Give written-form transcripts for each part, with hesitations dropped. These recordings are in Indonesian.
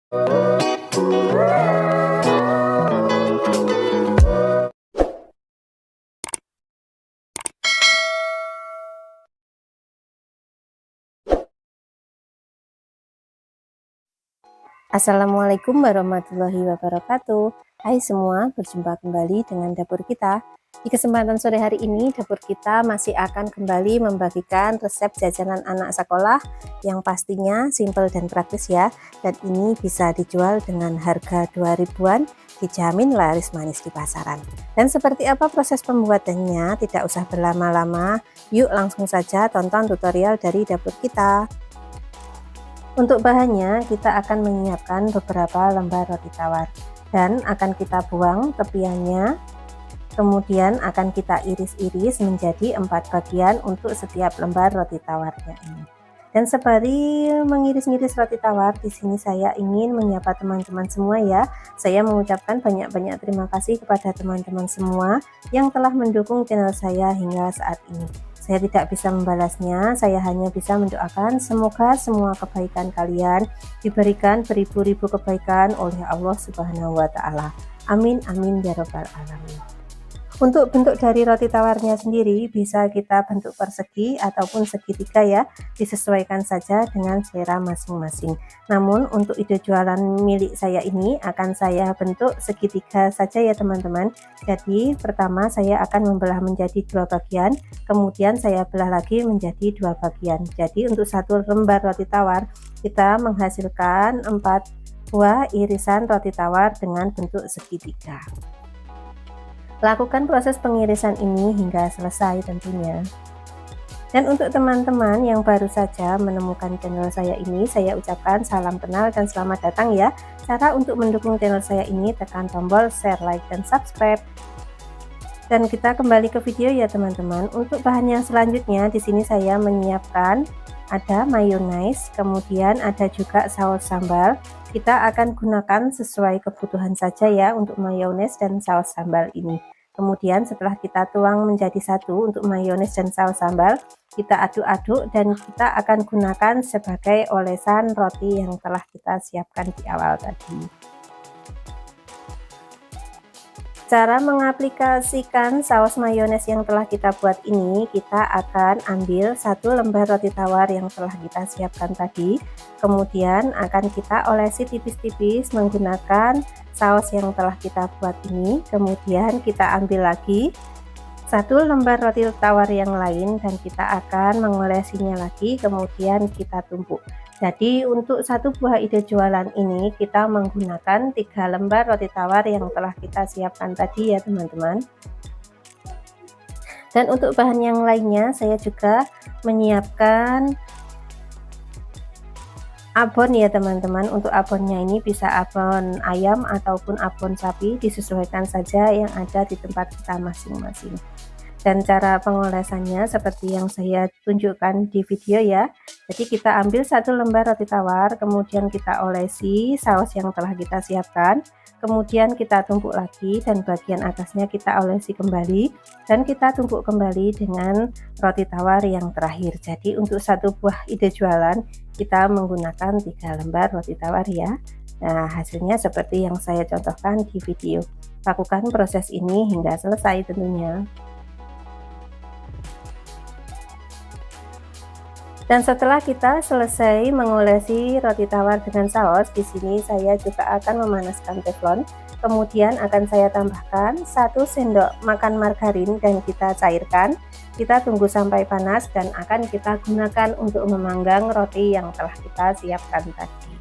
Assalamualaikum warahmatullahi wabarakatuh. Hai semua, berjumpa kembali dengan dapur kita. Di kesempatan sore hari ini, dapur kita masih akan kembali membagikan resep jajanan anak sekolah yang pastinya simple dan praktis ya. Dan ini bisa dijual dengan harga 2 ribuan, dijamin laris manis di pasaran. Dan seperti apa proses pembuatannya, tidak usah berlama-lama. Yuk langsung saja tonton tutorial dari dapur kita. Untuk bahannya, kita akan menyiapkan beberapa lembar roti tawar dan akan kita buang tepiannya. Kemudian akan kita iris-iris menjadi 4 bagian untuk setiap lembar roti tawarnya ini. Dan sembari mengiris-iris roti tawar, di sini saya ingin menyapa teman-teman semua ya. Saya mengucapkan banyak-banyak terima kasih kepada teman-teman semua yang telah mendukung channel saya hingga saat ini. Saya tidak bisa membalasnya, saya hanya bisa mendoakan semoga semua kebaikan kalian diberikan beribu-ribu kebaikan oleh Allah Subhanahu wa Ta'ala. Amin, amin ya Rabbal 'Alamin. Untuk bentuk dari roti tawarnya sendiri bisa kita bentuk persegi ataupun segitiga ya, disesuaikan saja dengan selera masing-masing. Namun untuk ide jualan milik saya ini akan saya bentuk segitiga saja ya teman-teman. Jadi pertama saya akan membelah menjadi 2 bagian, kemudian saya belah lagi menjadi 2 bagian. Jadi untuk satu lembar roti tawar kita menghasilkan 4 buah irisan roti tawar dengan bentuk segitiga. Lakukan proses pengirisan ini hingga selesai tentunya. Dan untuk teman-teman yang baru saja menemukan channel saya ini, saya ucapkan salam kenal dan selamat datang ya. Cara untuk mendukung channel saya ini, tekan tombol share, like, dan subscribe. Dan kita kembali ke video ya teman-teman. Untuk bahan yang selanjutnya, di sini saya menyiapkan ada mayones, kemudian ada juga saus sambal. Kita akan gunakan sesuai kebutuhan saja ya untuk mayones dan saus sambal ini. Kemudian setelah kita tuang menjadi satu untuk mayones dan saus sambal, kita aduk-aduk dan kita akan gunakan sebagai olesan roti yang telah kita siapkan di awal tadi. Cara mengaplikasikan saus mayones yang telah kita buat ini, kita akan ambil 1 lembar roti tawar yang telah kita siapkan tadi, kemudian akan kita olesi tipis-tipis menggunakan saus yang telah kita buat ini. Kemudian kita ambil lagi 1 lembar roti tawar yang lain dan kita akan mengolesinya lagi, kemudian kita tumpuk. Jadi untuk satu buah ide jualan ini kita menggunakan 3 lembar roti tawar yang telah kita siapkan tadi ya teman-teman. Dan untuk bahan yang lainnya saya juga menyiapkan abon ya teman-teman. Untuk abonnya ini bisa abon ayam ataupun abon sapi, disesuaikan saja yang ada di tempat kita masing-masing. Dan cara pengolesannya seperti yang saya tunjukkan di video ya. Jadi kita ambil 1 lembar roti tawar, kemudian kita olesi saus yang telah kita siapkan, kemudian kita tumpuk lagi dan bagian atasnya kita olesi kembali dan kita tumpuk kembali dengan roti tawar yang terakhir. Jadi untuk satu buah ide jualan kita menggunakan 3 lembar roti tawar ya. Nah hasilnya seperti yang saya contohkan di video. Lakukan proses ini hingga selesai tentunya. Dan setelah kita selesai mengolesi roti tawar dengan saus, di sini saya juga akan memanaskan teflon. Kemudian akan saya tambahkan 1 sendok makan margarin dan kita cairkan. Kita tunggu sampai panas dan akan kita gunakan untuk memanggang roti yang telah kita siapkan tadi.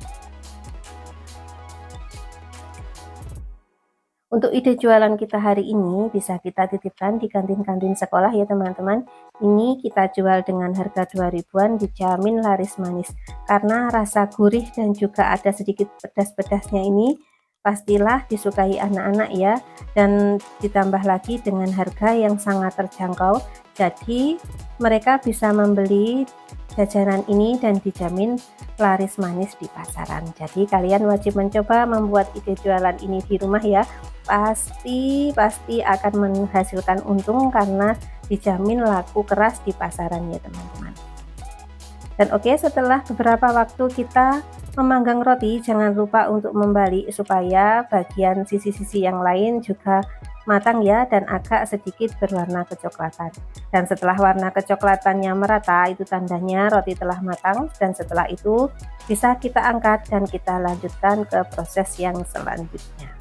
Untuk ide jualan kita hari ini bisa kita titipkan di kantin-kantin sekolah ya teman-teman. Ini kita jual dengan harga 2 ribuan, dijamin laris manis. Karena rasa gurih dan juga ada sedikit pedas-pedasnya ini pastilah disukai anak-anak ya. Dan ditambah lagi dengan harga yang sangat terjangkau. Jadi mereka bisa membeli jajanan ini dan dijamin laris manis di pasaran. Jadi kalian wajib mencoba membuat ide jualan ini di rumah ya. Pasti akan menghasilkan untung karena dijamin laku keras di pasaran ya teman-teman. Dan oke, setelah beberapa waktu kita memanggang roti, jangan lupa untuk membalik supaya bagian sisi-sisi yang lain juga matang ya, dan agak sedikit berwarna kecoklatan. Dan setelah warna kecoklatannya merata, itu tandanya roti telah matang, dan setelah itu bisa kita angkat dan kita lanjutkan ke proses yang selanjutnya.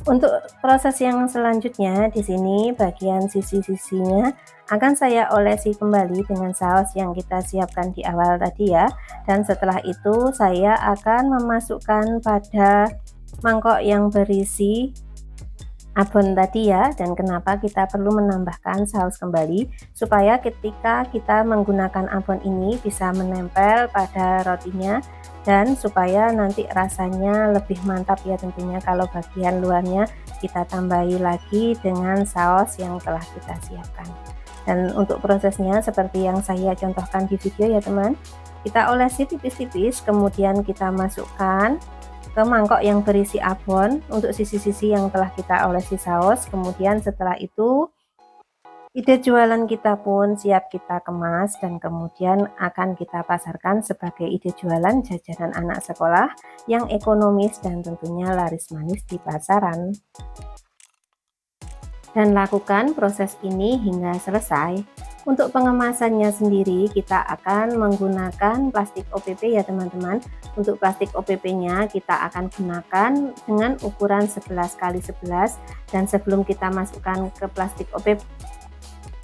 Untuk proses yang selanjutnya, di sini bagian sisi-sisinya akan saya olesi kembali dengan saus yang kita siapkan di awal tadi ya. Dan setelah itu saya akan memasukkan pada mangkok yang berisi abon tadi ya. Dan kenapa kita perlu menambahkan saus kembali, supaya ketika kita menggunakan abon ini bisa menempel pada rotinya, dan supaya nanti rasanya lebih mantap ya tentunya kalau bagian luarnya kita tambahi lagi dengan saus yang telah kita siapkan. Dan untuk prosesnya seperti yang saya contohkan di video ya teman, kita olesi tipis-tipis, kemudian kita masukkan ke mangkok yang berisi abon untuk sisi-sisi yang telah kita olesi saus. Kemudian setelah itu ide jualan kita pun siap kita kemas dan kemudian akan kita pasarkan sebagai ide jualan jajanan anak sekolah yang ekonomis dan tentunya laris manis di pasaran. Dan lakukan proses ini hingga selesai. Untuk pengemasannya sendiri kita akan menggunakan plastik OPP ya teman-teman. Untuk plastik OPP-nya kita akan gunakan dengan ukuran 11x11, dan sebelum kita masukkan ke plastik OPP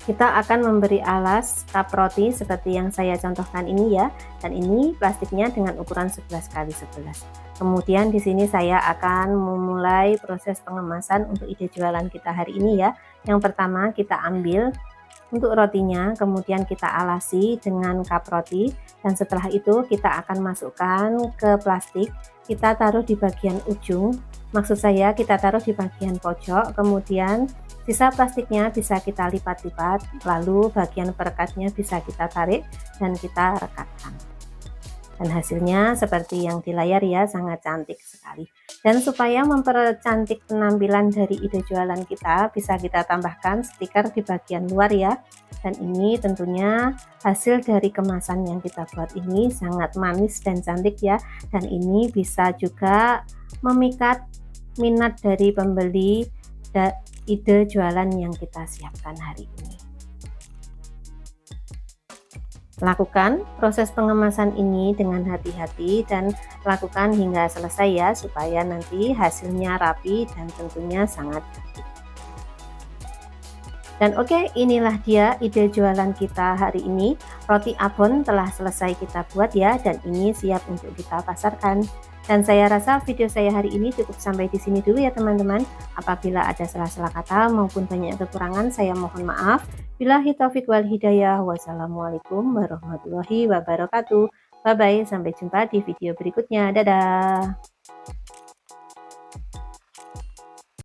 kita akan memberi alas cup roti seperti yang saya contohkan ini ya, dan ini plastiknya dengan ukuran 11x11. Kemudian di sini saya akan memulai proses pengemasan untuk ide jualan kita hari ini ya. Yang pertama kita ambil untuk rotinya, kemudian kita alasi dengan cup roti, dan setelah itu kita akan masukkan ke plastik. Kita taruh di bagian ujung, maksud saya kita taruh di bagian pojok, kemudian sisa plastiknya bisa kita lipat-lipat, lalu bagian perekatnya bisa kita tarik dan kita rekatkan. Dan hasilnya seperti yang di layar ya, sangat cantik sekali. Dan supaya mempercantik penampilan dari ide jualan kita, bisa kita tambahkan stiker di bagian luar ya. Dan ini tentunya hasil dari kemasan yang kita buat ini sangat manis dan cantik ya. Dan ini bisa juga memikat minat dari pembeli ide jualan yang kita siapkan hari ini. Lakukan proses pengemasan ini dengan hati-hati dan lakukan hingga selesai ya, supaya nanti hasilnya rapi dan tentunya sangat cantik. Dan oke, inilah dia ide jualan kita hari ini. Roti abon telah selesai kita buat ya, dan ini siap untuk kita pasarkan. Dan saya rasa video saya hari ini cukup sampai di sini dulu ya teman-teman. Apabila ada salah-salah kata maupun banyak kekurangan, saya mohon maaf. Billahi taufik wal hidayah. Wassalamualaikum warahmatullahi wabarakatuh. Bye bye, sampai jumpa di video berikutnya. Dadah.